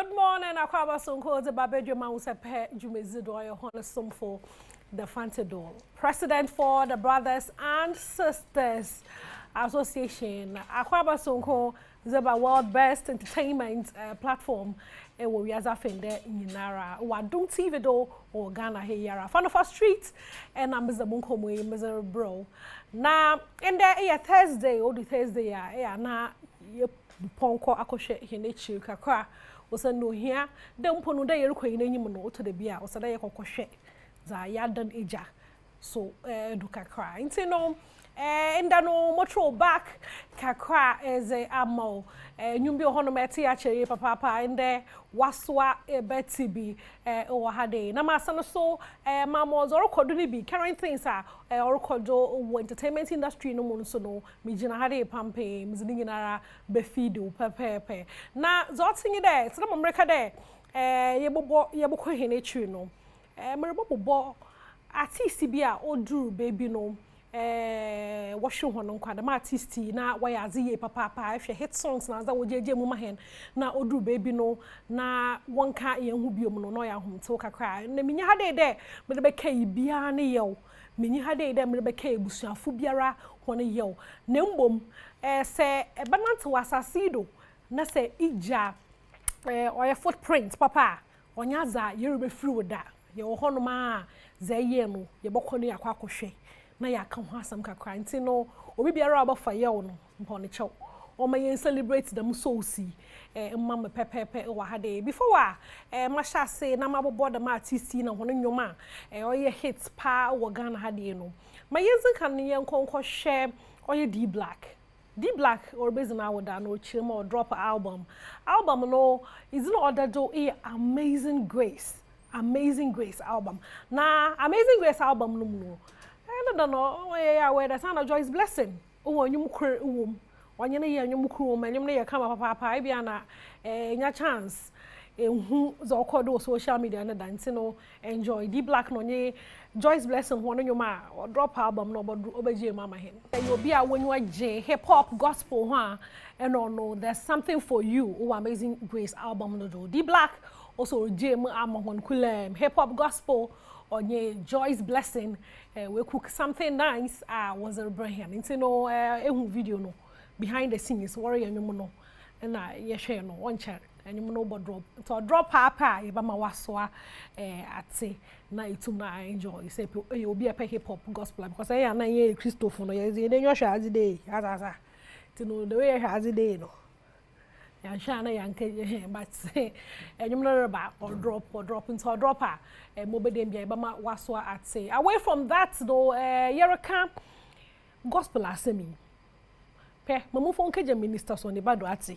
Good morning, Akwaba Sonko, the Badwam Ahosepe, Jumezidoyo, Honestum for the Fantadol. President for the Brothers and Sisters Association. Akwaba Sonko, the World Best Entertainment Platform. We are Zafende Ninara, Wadum TV do or Ghana Heyara. Fan of our street, and I'm Mr. Bunkomwe, Mr. Bro. Now, in there, Thursday, or the Thursday, na Ponko Akoshe Hinechi Kakra. Was a no here, don't put no day no to the beer, or Saday Kokoshe, Zayadan Eja. So, Duka cry. No, and no motro back, Kakra as a amo, Numbio Honometi actually, papa, and there Waswa Betty be or Hade. Namasana so, Mamos or Coduni be carrying things or Kodo entertainment industry no monsono, Mijina Hade Pampe, Mizinara Befido, Pepe. Now, Zotzing it there, some America there, Yaboko Hinechu no, Maribo artist bia odu baby no washu hono kwada ma artist na wayazi papa ehwe hit songs na za wojeje mu mahen na odu baby no na wonka ye hu biom no ya hom te kakra na minya hade de me be kai bia ne yew minya hade de me be kai busuafo biara hono yew na mbom se banante wasasido na se ija oya footprint papa onya za yerube free woda ye wo hono ma zaye no ye bokoni akwa akohwe na ya ka ho asam kakra nti no obi biara abafa ye wo no mpone chew o ma yen celebrate them so si mama pepepe wa hade before ma sha say na mabobo da ma artist na hono nwoma oye hits pa wo Ghana hade no ma yen kan yen konko hwe oye D Black or based na woda no chima or drop album no is no other do Amazing Grace album. Na Amazing Grace album no. I don't know where the sound of Joy's blessing. Oh, you mukre um. Wanye na ye nyum kru um, nyum na ye kama papa bia na nya chance. Who zo kodo social media na dance no enjoy D Black no nye Joy's blessing hono nyuma or drop album no obeje mama hen. You be a when you are hip hop gospel ha and no there's something for you. Oh, Amazing Grace album no do. D Black also Jim Amahon Kulem hip hop gospel on ye Joy's blessing we cook something nice was a brand into no video no behind the scenes warrior no and ye share no one chat and you know but drop papa e ba ma wasoa ate na itum na enjoy say you be a hip hop gospel because I na ye Christopher no ye dey your shazi dey aza to know the way shazi dey no ya shana yanke but enyum no ba or drop into a dropper mobedem bia ba ma waso at say away from that though yereka gospel asemi pe mamu fon keje minister so ne bado ati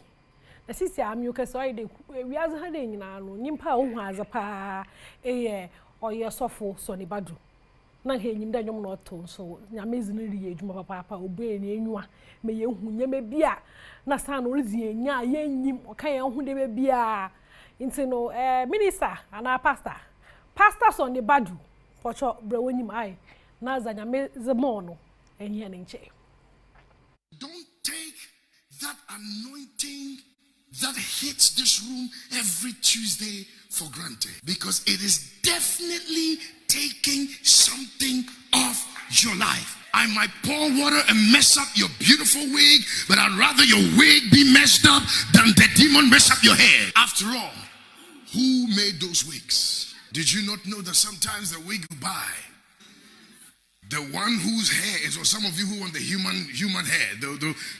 na sisi amyu ke so ide wi azu ha de nyina no nyimpa ohu azapa oye sofo so ne bado na he nyim da nyom no to so nyamezi no riye adwuma papa obe ne enwa me ye hu nyeme bia na sa no rizi enya ye nyim oka ye hu de be bia nti no minister ana pastor so ne badu pocho bre wonyim ai na za nyamezi mo no enye ne nche. Don't take that anointing that hits this room every Tuesday for granted, because it is definitely taking something off your life. I might pour water and mess up your beautiful wig, but I'd rather your wig be messed up than the demon mess up your hair. After all, who made those wigs? Did you not know that sometimes the wig you buy, the one whose hair is, or some of you who want the human hair,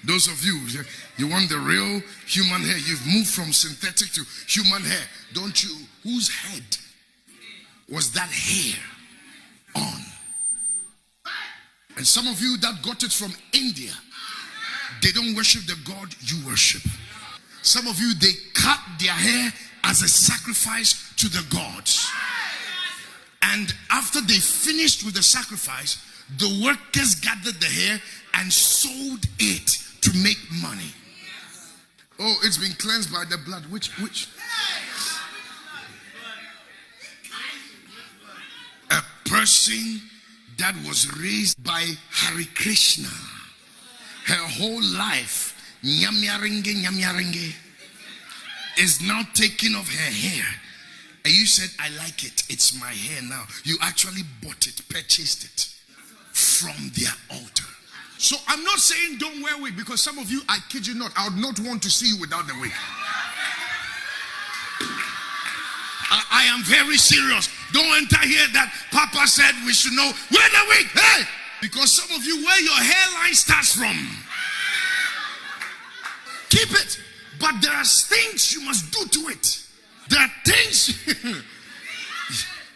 those of you want the real human hair, you've moved from synthetic to human hair, don't you? Whose head was that hair on? And some of you that got it from India, they don't worship the God you worship. Some of you, they cut their hair as a sacrifice to the gods. And after they finished with the sacrifice, the workers gathered the hair and sold it to make money. Oh, it's been cleansed by the blood. Which? A person that was raised by Hare Krishna. Her whole life, nyamyaringe. is now taking off her hair. And you said, I like it. It's my hair now. You actually bought it, purchased it from their altar. So I'm not saying don't wear wig, because some of you, I kid you not, I would not want to see you without the wig. I am very serious. Don't enter here that Papa said we should know. Wear the wig. Hey! Because some of you, where your hairline starts from. Keep it. But there are things you must do to it. There are things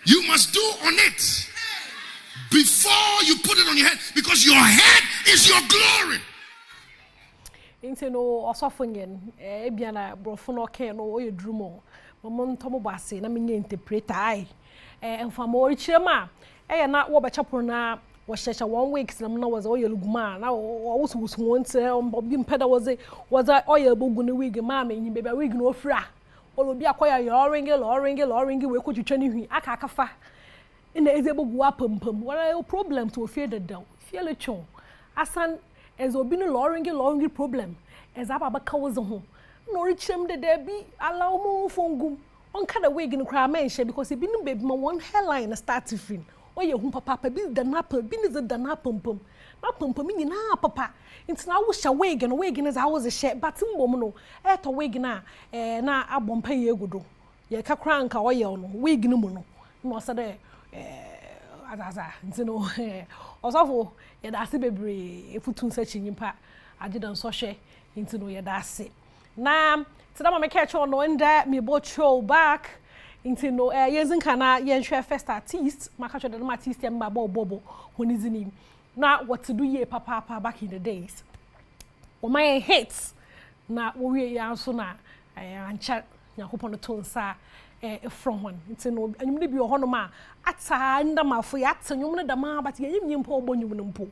you must do on it before you put it on your head, because your head is your glory. Into no osofunyen ebiana brofo no ken no oye drumo mo ntomo base na menye interpreter ai enfama orichirema na wo be chapo na wo hyehyɛ 1 weeks na na was oye luguma na wo wusu wonte obi mpeda was oye bogu ne wig ma menyi bebe wig no ofira olobi akoya loringi we ko twitwa ne hwi aka fa ina ezebogu apampam wala problem to fear the down fear le chon asan as obi no loringi problem as aba ka wo ho no richem de bi allow mo fongum on kada wig no kra mention because ebi no baby ma one hairline start to fin oye hu papa bi da na pa bi ni da na pampam na pampam ni na papa intina wo sha wig no za wo ze she but mbom no to wig na na abompa ye gudo ye ka kra nka oye no wig no mu no no so de azaza ntino osofo ye da se bebre efutun sa chinyimpa agidan so hwe ntino ye da se na tina ma me catch on no nda me bo throw back ntino yezin kana ye hwe first artist maka hwe de artist ya mba bobo honizini na what to do ye papa back in the days o my hits na wo wie ya so na ancha yakopon to nsa from one ntino anyum de bi ho no ma ata ndamafo ya atanyum ne dama but ye yim mpo obonyum no mpo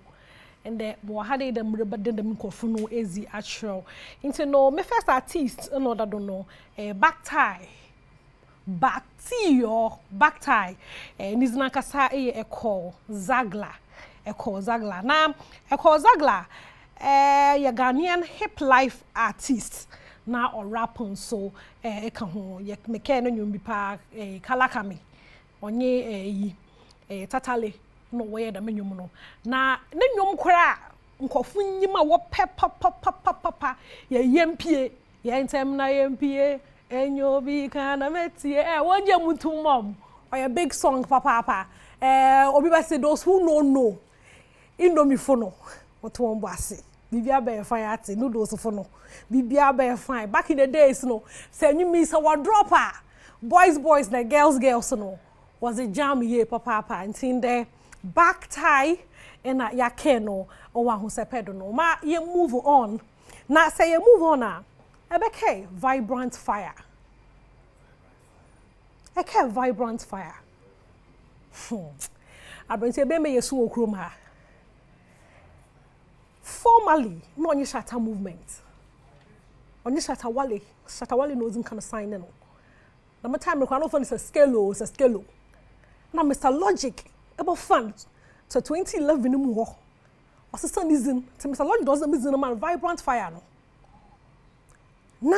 and the bo hade dem rebede dem kofu no ezi actual ntino me first artist no that don't know back tie nizina kasa call Zagla na call Zagla ya Ghanaian hip life artist na or rap so ka ho ye meke no nyum bi pa kalakami onye tatale no we da menyum no na nyum kora nkofu nyima wo papa ye yempie ye ntem na yempie enyobi kana metie wonje mutum mom or big song papa obi ba say those who know indomie fono what won boase bibia be fine ate noodles fono bibia be fine back in the days no say you miss our dropper boys na girls no was a jam here papa until there back tie and ya keno o wa Ahosepe do no ma ye move on na say you move on ebeke vibrant fire abrense be me yesu okrom ha formally no onye shatter movement onye shatter wale no zin kind of sign no na my time no fun is a scale na Mr Logic about fun to 2011 mu ho osisa nizin to Mr Logic doesn't mean no man vibrant fire no na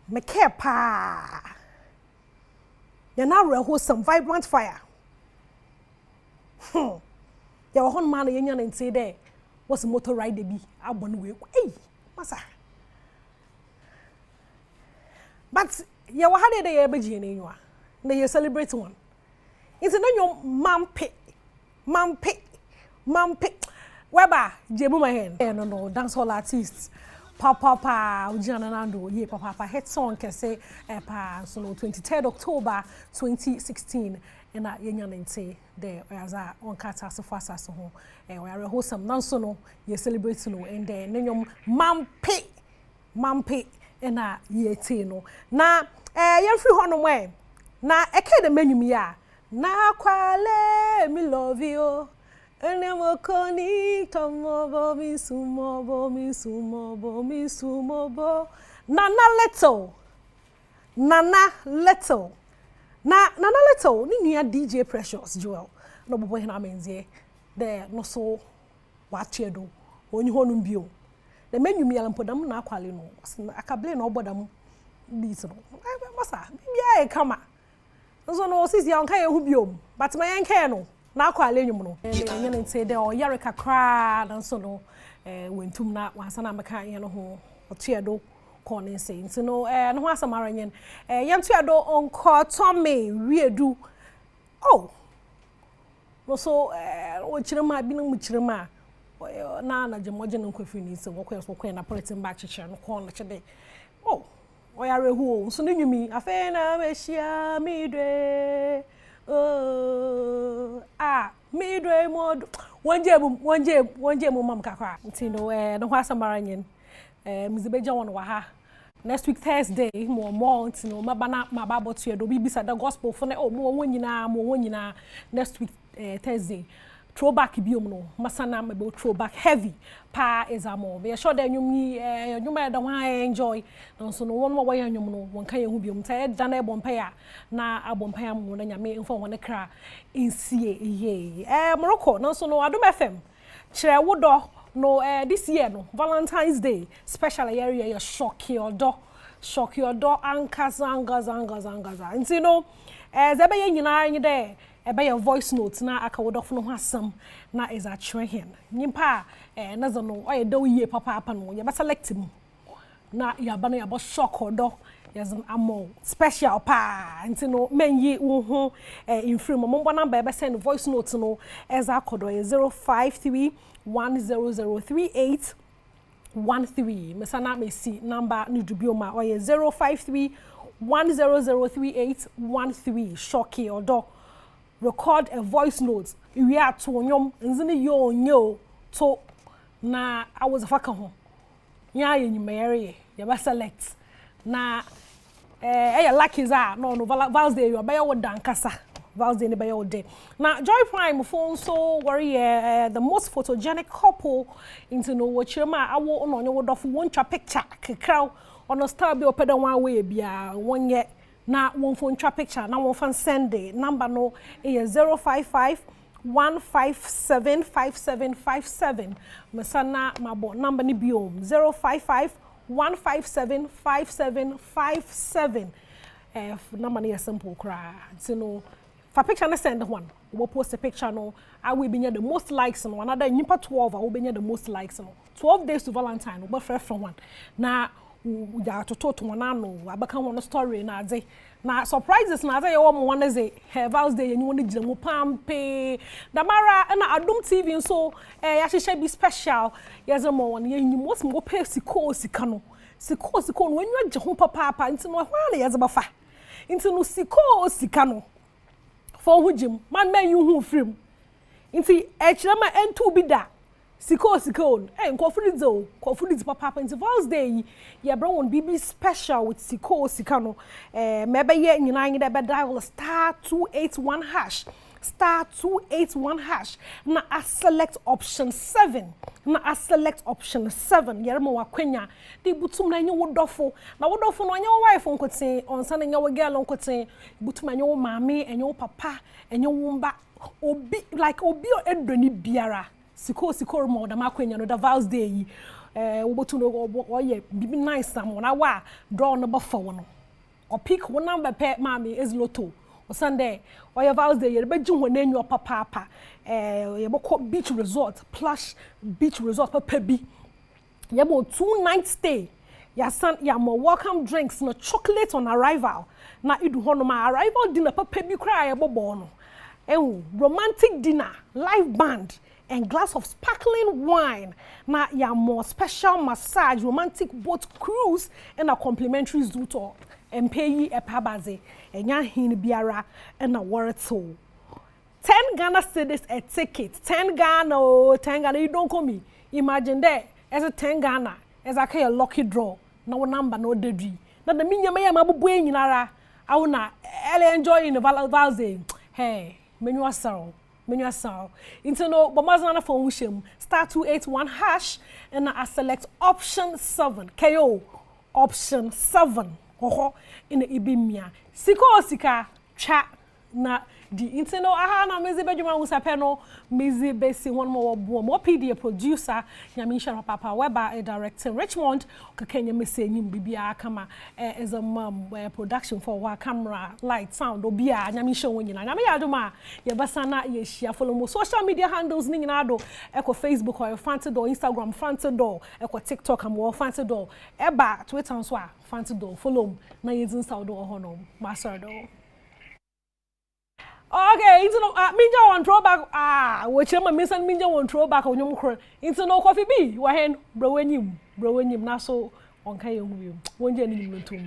me care pa ya na reho some vibrant fire ya won man ya nya na say there was motor ride be abon we masa but ya wa hade dey be gye na nwa na you celebrate one it's no your mampe weba jebu my hand no dance hall artists papa ujana nando ye papa hit song can say pa so no 23rd October 2016 and yenya nte there as a on kata so fasa so ho we are wholesome nan so no ye celebrate no and then nyom mampe na ye te no na ye free ho no we na eke de menum ya na kwale me love you enemo koni tomobo mi sumobo nana little ni nua DJ Precious Joel no bobo hina menzie there no so wachedo onyi honum bio the menum ya mpodam na akwale no akable na obodam this no masa bibia e kama nso no sisi ya nka ye hu biom but my enke no na akwa alenyum no enye ne say de o yare kakra nso no wentum na wansa na meka ye no ho otuedo konin say nso no no ho asamara nyen yentuedo onko Tommy wiedu oh no so o chirema bi no mu chirema na jemoje no kwafi ni se wo na politin back chiche no ko no chede oh oyare hu so ne nwumi afa na mehia midwe midwe mod wonje mu mam kakra ntino no ho asamara nyen mizibeja won wa ha next week Thursday more ntino mabana mababo to do bibisa the gospel for mo wonyina next week Thursday throwback biom no masana mebe throwback heavy pa is amo be sure that nyum da wan enjoy so no won mo wa nyum no won kan yehu biom ta da na ebompa ya na abompa ya mo na nyame mfa won kra nsie ye Morocco no so no Adom FM kire wodo no this year no Valentine's Day special area ya shock your door ankaza ntino zebe ye nyina anyi de ebe your voice note na aka wodofo no ho asam na is a trehen nyimpa na zo no oye do yie papa no ye be select mu na ya ba na ya bo shock odo yazam amo special pa ntino menyi wo ho inframe mo mbo number be send voice note no as akodo 05310033813 mesana mesi number ni dubioma oye 05310033813 shocky odo record a voice note we are to nyom nzini yo nyo to na I was faka ho nya yenyimere ye ba select na lucky za no Val's Day you be your dankasa Val's Day ne be your day na Joy Prime phone so worry the most photogenic couple into no wachirema awo no onyo wodofo woncha picture kekra ono star bi opeda wan we bia wonye na one phone trap picture na one fan send it number no is 055-157-5757 mesana mabo number ni biom 055-157-5757 number ni simple cry so no for picture na send one we post a picture no I will be near the most likes no another nipa 12 I will be near the most likes no 12 days to Valentine we fresh from one na ya to one no abaka one story na ade na surprises na ade ye wo mo one say Val's Day you woni gina mo pampe damara na Adom TV so ya hihye bi special yes mo one ye nyimos mo pay sika no wenyu agye ho papa nti no hwa na yes bafa nti no sika no for hujim man men you hu frem nti echirama entu bi da siko on nkofuridzo papa nti Val's Day ye bro won BB special with sika no mebe ye nyina nyi de be dial *281# na I select option 7 yere mo wakwenya de butum na nye wodofo no nye wife onkoten onsa na nye wo girl onkoten butum na nye wo maami enye wo papa enye wo mba obi edoni biara siko mo da makwenya no da Val's Day wobotu no oye bibi nice am na wa draw no bofo no o pick one number pe mami is lotto o Sunday oye Val's Day ye beji ho na enyo papa ye boko beach resort papa bi ye mo 2 night stay ya mo welcome drinks no chocolate on arrival na idu ho no ma arrival dinner papa bi kra ye bobo no romantic dinner live band and glass of sparkling wine na ya more special massage romantic boat cruise and a complimentary zoo tour and pay ye a pabaze enya hin biara and a warto 10 Ghana cedis a ticket 10 Ghana you don't call me imagine there as a 10 Ghana as a kind of lucky draw no number no degree na the minya me mabubu nyinara awuna enjoy in the Val's Day hey menu asaro into no bomazana for wushem *281# and I select option 7 KO option 7 in the ibimia sika cha na di intino aha na mezi Badwam Ahosepe no mezi besi one more bo mo PD producer nyamisha papa weba a directing Richmond kakenya mesi enyim bibia kama as a mom production for wa camera light sound obia nyamisha wonyina nyame Adom a ye basa na ye share follow mo social media handles ni nyina do eko Facebook or Fantadol Instagram Fantadol eko TikTok am wo Fantadol eba Twitter so a Fantadol follow na yezin saudo hono master do. Okay, into no minja one throwback which am missing minja one throwback on your cro into no coffee be wahen bro wenyim na so on kai you won't any